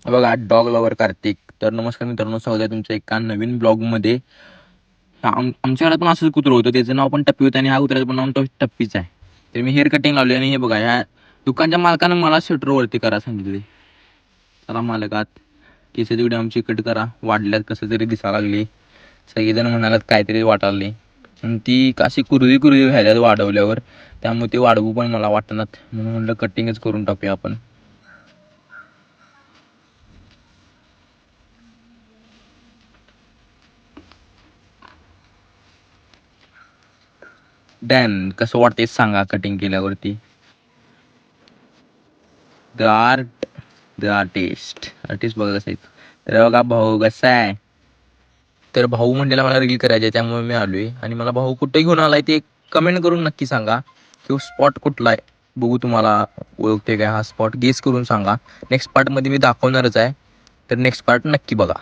बघा dog lover Kartik. तर नमस्कार मित्रांनो, स्वागत आहे तुमच्या एका नवीन ब्लॉगमध्ये. आमच्याकडे पण असंच कुत्रं होतं, त्याचं नाव पण टप्पी होतं आणि ह्या कुत्र्याचं पण नाव टप्पीच आहे. तर मी हेअर कटिंग लावली आणि हे बघा, ह्या दुकानच्या मालकानं मला शटरवरती करा सांगितले. चला मालकात, केस तेवढी आमची कट करा, वाढल्यात कसं तरी दिसायला लागली. सगळेजण म्हणालात काहीतरी वाटायला आणि ती अशी कुरवी व्हायला वाढवल्यावर, त्यामुळे ते वाढवू पण मला वाटणार म्हणून म्हणलं कटिंगच करून टाकूया आपण. डॅन कसं वाटते सांगा कटिंग केल्यावरती. द आर्ट, द आर्टिस्ट बघा कसं आहे. तर बघा भाऊ कसा आहे. तर भाऊ म्हणलेला मला रील करायचे, त्यामुळे मी आलोय. आणि मला भाऊ कुठे घेऊन आलाय ते कमेंट करून नक्की सांगा. तो स्पॉट कुठला आहे बघू, तुम्हाला ओळखते काय हा स्पॉट, गेस करून सांगा. नेक्स्ट पार्टमध्ये मी दाखवणारच आहे, तर नेक्स्ट पार्ट नक्की बघा.